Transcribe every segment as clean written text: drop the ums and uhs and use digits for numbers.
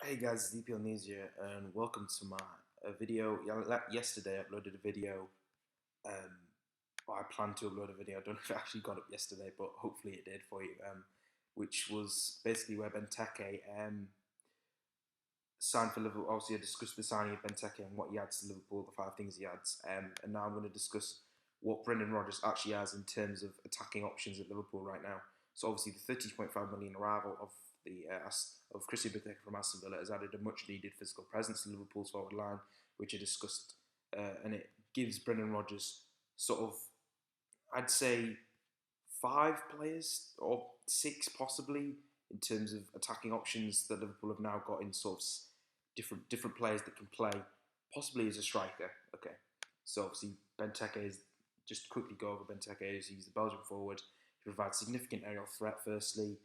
Hey guys, it's DPL News here, and welcome to my video. Yesterday I uploaded a video. Um, I planned to upload a video. I don't know if it actually got up yesterday, but hopefully it did for you. Which was basically where Benteke signed for Liverpool. Obviously, I discussed the signing of Benteke and what he adds to Liverpool, the five things he adds. And now I'm going to discuss what Brendan Rodgers actually has in terms of attacking options at Liverpool right now. So obviously, the 30.5 million arrival of Christian Benteke from Aston Villa has added a much-needed physical presence to Liverpool's forward line, which I discussed, and it gives Brendan Rodgers sort of, I'd say, five players or six possibly in terms of attacking options that Liverpool have now got in sort of different players that can play, possibly as a striker. Okay, so obviously Benteke is, just to quickly go over Benteke, is he's the Belgian forward. He provides significant aerial threat, firstly,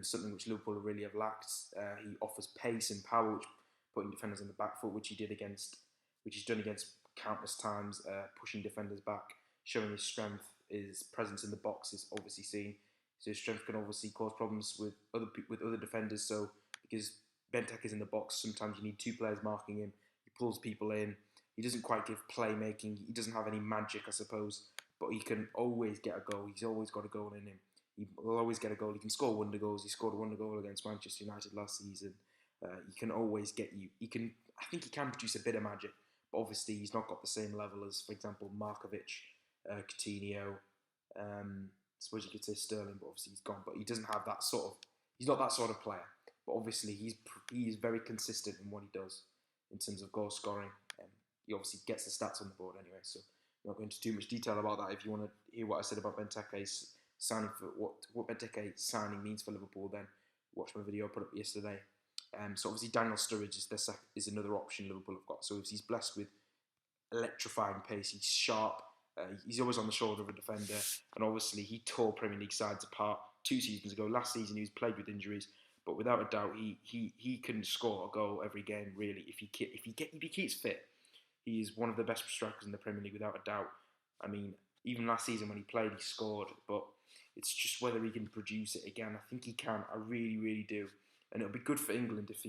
something which Liverpool really have lacked. He offers pace and power, which putting defenders on the back foot, which he's done against countless times, pushing defenders back, showing his strength. His presence in the box is obviously seen. So his strength can obviously cause problems with other defenders. So because Benteke is in the box, sometimes you need two players marking him. He pulls people in. He doesn't quite give playmaking. He doesn't have any magic, I suppose, but he can always get a goal. He's always got a goal in him. He will always get a goal. He can score wonder goals. He scored a wonder goal against Manchester United last season. He can always get you. I think he can produce a bit of magic, but obviously he's not got the same level as, for example, Markovic, Coutinho. I suppose you could say Sterling, but obviously he's gone. But he doesn't have that sort of. He's not that sort of player. But obviously he is very consistent in what he does in terms of goal scoring. He obviously gets the stats on the board anyway. So I'm not going into too much detail about that. If you want to hear what I said about Benteke's signing, for what Benteke signing means for Liverpool, then watch my video I put up yesterday. So obviously Daniel Sturridge is another option Liverpool have got. So if he's blessed with electrifying pace, he's sharp. He's always on the shoulder of a defender, and obviously he tore Premier League sides apart 2 seasons ago. Last season he was plagued with injuries, but without a doubt he can score a goal every game. Really, if he keeps fit, he is one of the best strikers in the Premier League without a doubt. I mean, even last season when he played, he scored, but it's just whether he can produce it again. I think he can. I really, really do. And it'll be good for England if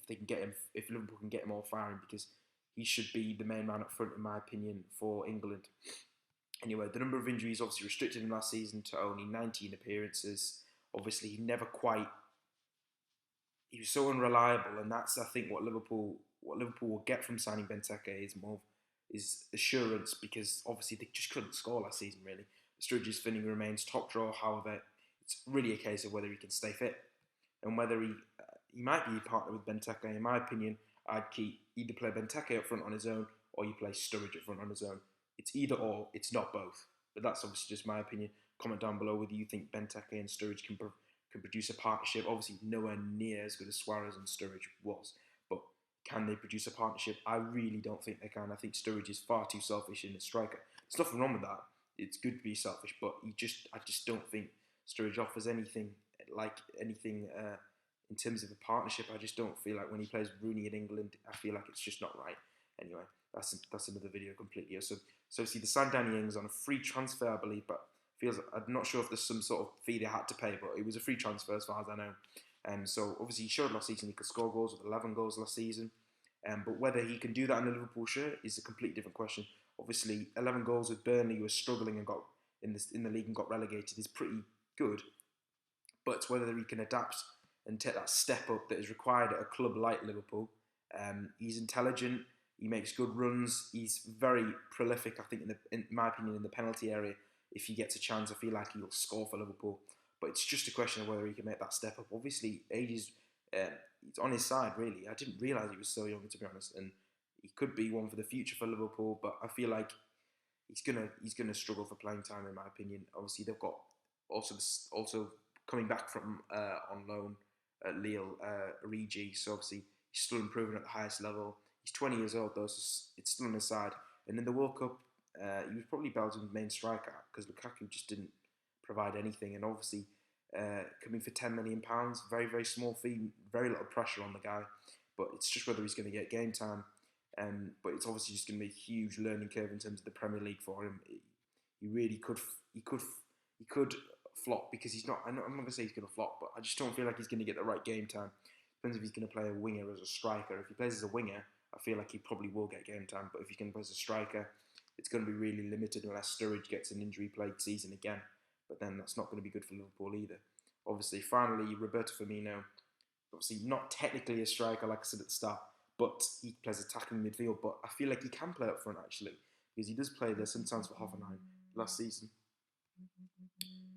they can get him, if Liverpool can get him all firing, because he should be the main man up front, in my opinion, for England. Anyway, the number of injuries obviously restricted him last season to only 19 appearances. Obviously, he was so unreliable, and that's, I think, what Liverpool will get from signing Benteke is assurance, because obviously they just couldn't score last season, really. Sturridge's finishing remains top draw. However, it's really a case of whether he can stay fit and whether he might be a partner with Benteke. In my opinion, I'd either play Benteke up front on his own, or you play Sturridge up front on his own. It's either or. It's not both. But that's obviously just my opinion. Comment down below whether you think Benteke and Sturridge can produce a partnership. Obviously, nowhere near as good as Suarez and Sturridge was, but can they produce a partnership? I really don't think they can. I think Sturridge is far too selfish in a striker. There's nothing wrong with that. It's good to be selfish, but I just don't think Sturridge offers anything in terms of a partnership. I just don't feel like when he plays Rooney in England, I feel like it's just not right. Anyway, that's another video completely. So see, the signed Danny Ings on a free transfer, I believe, but I'm not sure if there's some sort of fee they had to pay, but it was a free transfer as far as I know. So obviously he showed last season he could score goals with 11 goals last season. But whether he can do that in a Liverpool shirt is a completely different question. Obviously, 11 goals with Burnley, who was struggling and got in the league and got relegated, is pretty good. But it's whether he can adapt and take that step up that is required at a club like Liverpool. He's intelligent. He makes good runs. He's very prolific, I think, in my opinion, in the penalty area. If he gets a chance, I feel like he'll score for Liverpool. But it's just a question of whether he can make that step up. Obviously, age is it's on his side, really. I didn't realise he was so young, to be honest. And he could be one for the future for Liverpool, but I feel like he's gonna struggle for playing time, in my opinion. Obviously, they've got also coming back from on loan at Lille, Origi. So obviously he's still improving at the highest level. He's 20 years old though, so it's still on his side. And in the World Cup, he was probably Belgium's main striker because Lukaku just didn't provide anything. And obviously, coming for £10 million, very, very small fee, very little pressure on the guy. But it's just whether he's going to get game time. But it's obviously just going to be a huge learning curve in terms of the Premier League for him. He really could flop, because he's not. I'm not going to say he's going to flop, but I just don't feel like he's going to get the right game time, Depends if he's going to play a winger as a striker. If he plays as a winger, I feel like he probably will get game time. But if he's going to play as a striker, it's going to be really limited unless Sturridge gets an injury-plagued season again. But then that's not going to be good for Liverpool either. Obviously, finally, Roberto Firmino, obviously not technically a striker, like I said at the start, but he plays attacking midfield. But I feel like he can play up front, actually, because he does play there sometimes for Hoffenheim last season.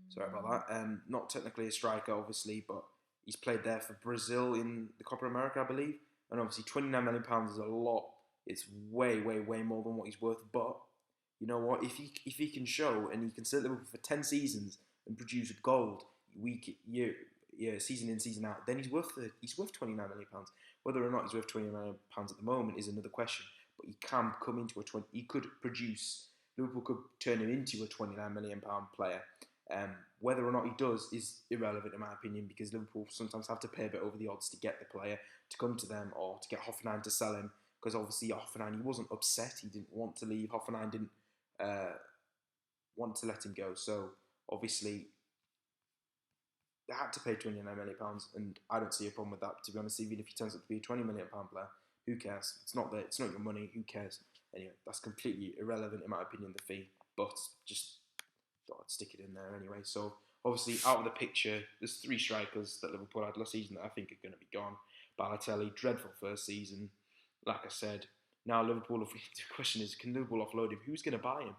Sorry about that. Not technically a striker, obviously, but he's played there for Brazil in the Copa America, I believe. And obviously, £29 million is a lot. It's way, way, way more than what he's worth. But you know what? If he can show and he can sit Liverpool for 10 seasons and produce gold season in, season out, then he's worth £29 million. Whether or not he's worth £29 million at the moment is another question. But he can come into he could produce. Liverpool could turn him into a £29 million player. Whether or not he does is irrelevant in my opinion, because Liverpool sometimes have to pay a bit over the odds to get the player to come to them, or to get Hoffenheim to sell him. Because obviously Hoffenheim, he wasn't upset, he didn't want to leave. Hoffenheim didn't want to let him go. So obviously they had to pay £29 million, and I don't see a problem with that, to be honest. Even if he turns out to be a £20 million player, who cares? It's not your money, who cares? Anyway, that's completely irrelevant in my opinion, the fee, but just thought I'd stick it in there anyway. So obviously out of the picture, there's 3 strikers that Liverpool had last season that I think are going to be gone. Balotelli, dreadful first season, like I said. Now Liverpool, the question is, can Liverpool offload him? Who's going to buy him?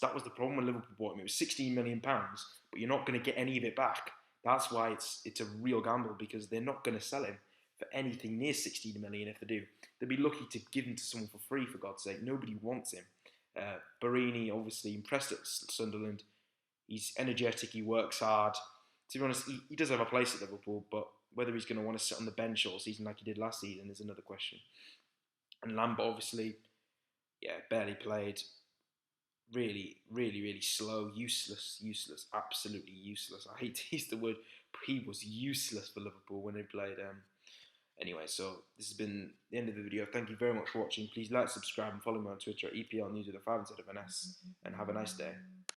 That was the problem when Liverpool bought him. It was £16 million, but you're not going to get any of it back. That's why it's a real gamble, because they're not going to sell him for anything near 16 million. If they do, they'd be lucky to give him to someone for free, for God's sake. Nobody wants him. Barini, obviously impressed at Sunderland. He's energetic, he works hard. To be honest, he does have a place at Liverpool, but whether he's going to want to sit on the bench all season like he did last season is another question. And Lambert, obviously, barely played. Really, really, really slow, useless, absolutely useless. I hate to use the word, but he was useless for Liverpool when they played. Anyway, so this has been the end of the video. Thank you very much for watching. Please like, subscribe, and follow me on Twitter at EPL News with a 5 instead of an S, and have a nice day.